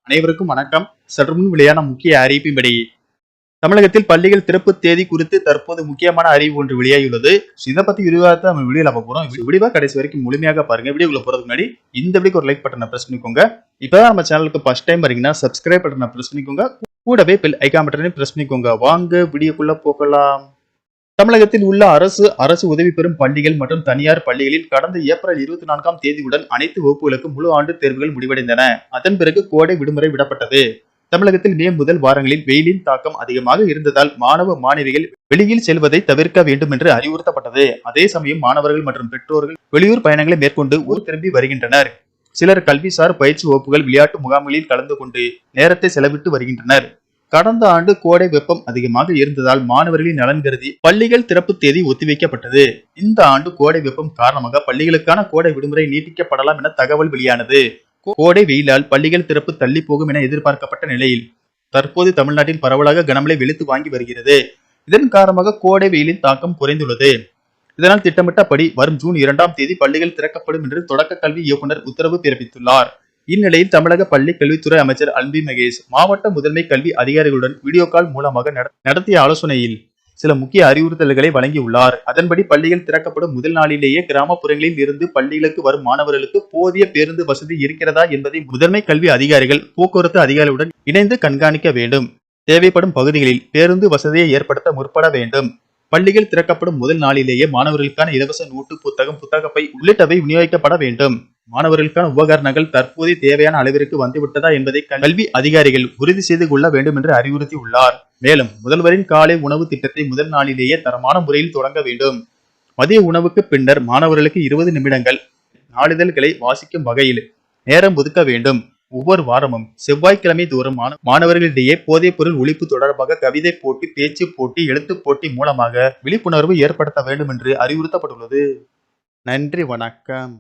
அனைவருக்கும் வணக்கம். சற்றுமுன் வெளியான முக்கிய அறிவிப்பின்படி தமிழகத்தில் பள்ளிகள் திறப்பு தேதி குறித்து தற்போது முக்கியமான அறிவு ஒன்று வெளியாகியுள்ளது. இதை பத்தி விரிவாக நம்ம வீடியோல பார்க்க போறோம். விடிவா கடைசி வரைக்கும் முழுமையாக பாருங்க. வீடியோக்குள்ள போறதுக்கு முன்னாடி இந்த வீடியோக்கு ஒரு லைக் பட்டனை பிரஸ் பண்ணிக்கோங்க. இப்பதான் நம்ம சேனலுக்கு ஃபர்ஸ்ட் டைம் வரீங்கன்னா சப்ஸ்கிரைப் பட்டனை பிரஸ் பண்ணிக்கோங்க. கூடவே பெல் ஐகான் பட்டனை பிரஸ் பண்ணிக்கோங்க. வாங்க வீடியோக்குள்ள போகலாம். தமிழகத்தில் உள்ள அரசு உதவி பெறும் பள்ளிகள் மற்றும் தனியார் பள்ளிகளில் கடந்த ஏப்ரல் 24ஆம் தேதியுடன் அனைத்து வகுப்புகளுக்கும் முழு ஆண்டு தேர்வுகள் முடிவடைந்தன. அதன் பிறகு கோடை விடுமுறை விடப்பட்டது. தமிழகத்தில் மே முதல் வாரங்களில் வெயிலின் தாக்கம் அதிகமாக இருந்ததால் மாணவ மாணவிகள் வெளியில் செல்வதை தவிர்க்க வேண்டும் என்று அறிவுறுத்தப்பட்டது. அதே சமயம் மாணவர்கள் மற்றும் பெற்றோர்கள் வெளியூர் பயணங்களை மேற்கொண்டு ஊர் திரும்பி வருகின்றனர். சிலர் கல்விசார் பயிற்சி வகுப்புகள், விளையாட்டு முகாம்களில் கலந்து கொண்டு நேரத்தை செலவிட்டு வருகின்றனர். கடந்த ஆண்டு கோடை வெப்பம் அதிகமாக இருந்ததால் மாணவர்களின் நலன் கருதி பள்ளிகள் திறப்பு தேதி ஒத்திவைக்கப்பட்டது. இந்த ஆண்டு கோடை வெப்பம் காரணமாக பள்ளிகளுக்கான கோடை விடுமுறை நீட்டிக்கப்படலாம் என தகவல் வெளியானது. கோடை வெயிலால் பள்ளிகள் திறப்பு தள்ளி போகும் என எதிர்பார்க்கப்பட்ட நிலையில் தற்போது தமிழ்நாட்டில் பரவலாக கனமழை வெளுத்து வாங்கி வருகிறது. இதன் காரணமாக கோடை வெயிலின் தாக்கம் குறைந்துள்ளது. இதனால் திட்டமிட்டபடி வரும் ஜூன் 2ஆம் தேதி பள்ளிகள் திறக்கப்படும் என்று தொடக்க கல்வி இயக்குநர் உத்தரவு பிறப்பித்துள்ளார். இந்நிலையில் தமிழக பள்ளி கல்வித்துறை அமைச்சர் அன்பி மகேஷ் மாவட்ட முதன்மை கல்வி அதிகாரிகளுடன் வீடியோ கால் மூலமாக நடத்திய ஆலோசனையில் சில முக்கிய அறிவுறுத்தல்களை வழங்கியுள்ளார். அதன்படி பள்ளிகள் திறக்கப்படும் முதல் நாளிலேயே கிராமப்புறங்களில் இருந்து பள்ளிகளுக்கு வரும் மாணவர்களுக்கு போதிய பேருந்து வசதி இருக்கிறதா என்பதை முதன்மை கல்வி அதிகாரிகள் போக்குவரத்து அதிகாரிகளுடன் இணைந்து கண்காணிக்க வேண்டும். தேவைப்படும் பகுதிகளில் பேருந்து வசதியை ஏற்படுத்த முற்பட வேண்டும். பள்ளிகள் திறக்கப்படும் முதல் நாளிலேயே மாணவர்களுக்கான இலவச நோட்டு, புத்தகம், புத்தகப்பை உள்ளிட்டவை விநியோகிக்கப்பட வேண்டும். மாணவர்களுக்கான உபகரணங்கள் தற்போதைய தேவையான அளவிற்கு வந்துவிட்டதா என்பதை கல்வி அதிகாரிகள் உறுதி செய்து கொள்ள வேண்டும் என்று அறிவுறுத்தியுள்ளார். மேலும் முதல்வரின் காலை உணவு திட்டத்தை முதல் நாளிலேயே தரமான முறையில் தொடங்க வேண்டும். மதிய உணவுக்கு பின்னர் மாணவர்களுக்கு 20 நிமிடங்கள் நாளிதழ்களை வாசிக்கும் வகையில் நேரம் ஒதுக்க வேண்டும். ஒவ்வொரு வாரமும் செவ்வாய்க்கிழமை தோறும் மாணவர்களிடையே போதைப் பொருள் ஒழிப்பு தொடர்பாக கவிதை போட்டி, பேச்சு போட்டி, எழுத்து போட்டி மூலமாக விழிப்புணர்வு ஏற்படுத்த வேண்டும் என்று அறிவுறுத்தப்பட்டுள்ளது. நன்றி, வணக்கம்.